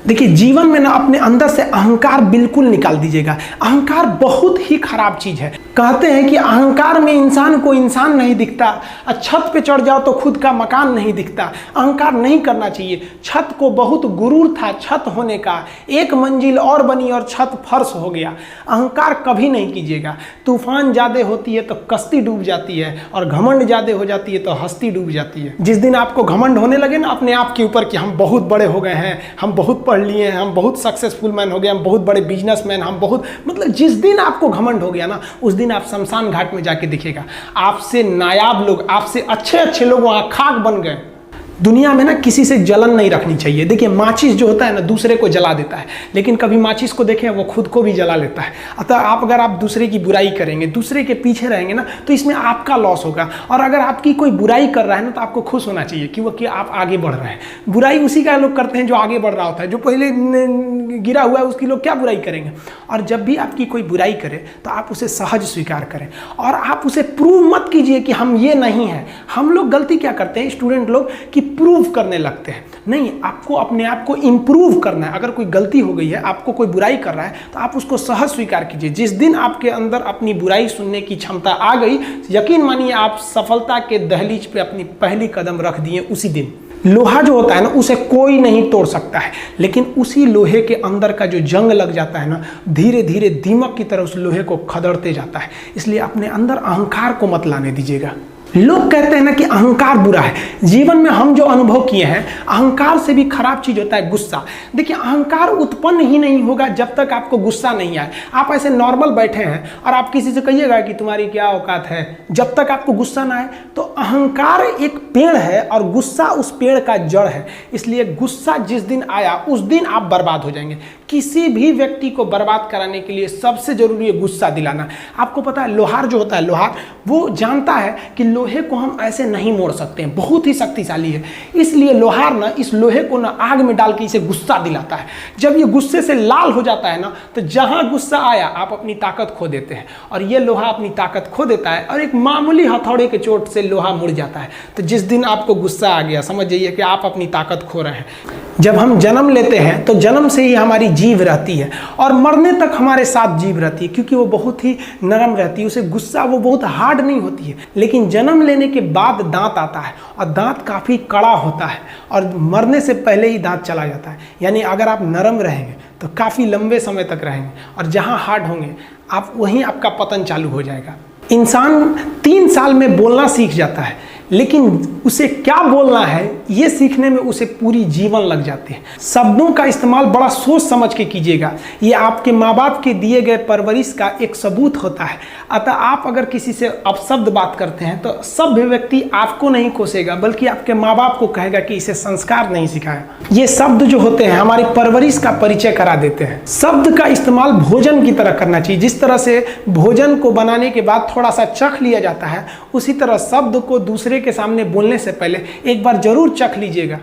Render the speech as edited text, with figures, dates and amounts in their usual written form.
देखिए जीवन में ना अपने अंदर से अहंकार बिल्कुल निकाल दीजिएगा। अहंकार बहुत ही खराब चीज है। कहते हैं कि अहंकार में इंसान को इंसान नहीं दिखता, छत पे चढ़ जाओ तो खुद का मकान नहीं दिखता। अहंकार नहीं करना चाहिए। छत को बहुत गुरूर था छत होने का, एक मंजिल और बनी और छत फर्श हो गया। अहंकार कभी नहीं कीजिएगा। तूफान ज्यादा होती है तो कश्ती डूब जाती है, और घमंड ज्यादा हो जाती है तो हस्ती डूब जाती है। जिस दिन आपको घमंड होने लगे ना अपने आप के ऊपर कि हम बहुत बड़े हो गए हैं, हम बहुत पढ़ लिए हैं, हम बहुत सक्सेसफुल मैन हो गए, हम बहुत बड़े बिजनेसमैन, हम बहुत, मतलब जिस दिन आपको घमंड हो गया ना, उस दिन आप शमशान घाट में जाके देखिएगा आपसे नायाब लोग, आपसे अच्छे अच्छे लोग वहां खाक बन गए। दुनिया में ना किसी से जलन नहीं रखनी चाहिए। देखिए माचिस जो होता है ना दूसरे को जला देता है, लेकिन कभी माचिस को देखें वो खुद को भी जला लेता है। अतः आप दूसरे की बुराई करेंगे, दूसरे के पीछे रहेंगे ना, तो इसमें आपका लॉस होगा। और अगर आपकी कोई बुराई कर रहा है ना तो आपको खुश होना चाहिए कि आप आगे बढ़ रहे हैं। बुराई उसी का लोग करते हैं जो आगे बढ़ रहा होता है। जो पहले गिरा हुआ है उसकी लोग क्या बुराई करेंगे। और जब भी आपकी कोई बुराई करे तो आप उसे सहज स्वीकार करें, और आप उसे प्रूव मत कीजिए कि हम ये नहीं हैं। हम लोग गलती क्या करते हैं स्टूडेंट लोग कि प्रूव करने लगते हैं। नहीं, आपको अपने आप को इंप्रूव करना है। अगर कोई गलती हो गई है, आपको कोई बुराई कर रहा है, तो आप उसको सहज स्वीकार कीजिए। जिस दिन आपके अंदर अपनी बुराई सुनने की क्षमता आ गई, यकीन मानिए आप सफलता के दहलीज पे अपनी पहली कदम रख दिए उसी दिन। लोहा जो होता है ना उसे कोई नहीं तोड़ सकता है, लेकिन उसी लोहे के अंदर का जो जंग लग जाता है ना, धीरे धीरे दीमक की तरह उस लोहे को खदड़ते जाता है। इसलिए अपने अंदर अहंकार को मत लाने दीजिएगा। लोग कहते हैं ना कि अहंकार बुरा है। जीवन में हम जो अनुभव किए हैं, अहंकार से भी खराब चीज होता है गुस्सा। देखिए अहंकार उत्पन्न ही नहीं होगा जब तक आपको गुस्सा नहीं आए। आप ऐसे नॉर्मल बैठे हैं और आप किसी से कहिएगा कि तुम्हारी क्या औकात है, जब तक आपको गुस्सा ना आए। तो अहंकार एक पेड़ है और गुस्सा उस पेड़ का जड़ है। इसलिए गुस्सा जिस दिन आया उस दिन आप बर्बाद हो जाएंगे। किसी भी व्यक्ति को बर्बाद कराने के लिए सबसे जरूरी है गुस्सा दिलाना। आपको पता है लोहार जो होता है, लोहार वो जानता है कि लोहे को हम ऐसे नहीं मोड़ सकते हैं, बहुत ही शक्तिशाली है। इसलिए लोहार ना इस लोहे को ना आग में डाल के इसे गुस्सा दिलाता है। जब ये गुस्से से लाल हो जाता है ना, तो जहां गुस्सा आया आप अपनी ताकत खो देते हैं, और ये लोहा अपनी ताकत खो देता है और एक मामूली हथौड़े के चोट से लोहा मुड़ जाता है। तो जिस दिन आपको गुस्सा आ गया, समझ जाइए कि आप अपनी ताकत खो रहे हैं। जब हम जन्म लेते हैं तो जन्म से ही हमारी जीभ रहती है, और मरने तक हमारे साथ जीभ रहती है, क्योंकि वो बहुत ही नरम रहती है। उसे गुस्सा वो बहुत हार्ड नहीं होती है। लेकिन जन्म लेने के बाद दांत आता है, और दांत काफ़ी कड़ा होता है, और मरने से पहले ही दांत चला जाता है। यानी अगर आप नरम रहेंगे तो काफ़ी लंबे समय तक रहेंगे, और जहाँ हार्ड होंगे आप वहीं आपका पतन चालू हो जाएगा। इंसान 3 साल में बोलना सीख जाता है, लेकिन उसे क्या बोलना है ये सीखने में उसे पूरी जीवन लग जाती है। शब्दों का इस्तेमाल बड़ा सोच समझ के कीजिएगा। ये आपके माँ बाप के दिए गए परवरिश का एक सबूत होता है। अतः आप अगर किसी से अपशब्द बात करते हैं तो सभ्य व्यक्ति आपको नहीं कोसेगा, बल्कि आपके माँ बाप को कहेगा कि इसे संस्कार नहीं सिखाया। ये शब्द जो होते हैं हमारी परवरिश का परिचय करा देते हैं। शब्द का इस्तेमाल भोजन की तरह करना चाहिए। जिस तरह से भोजन को बनाने के बाद थोड़ा सा चख लिया जाता है, उसी तरह शब्द को दूसरे के सामने बोलने से पहले एक बार जरूर चख लीजिएगा।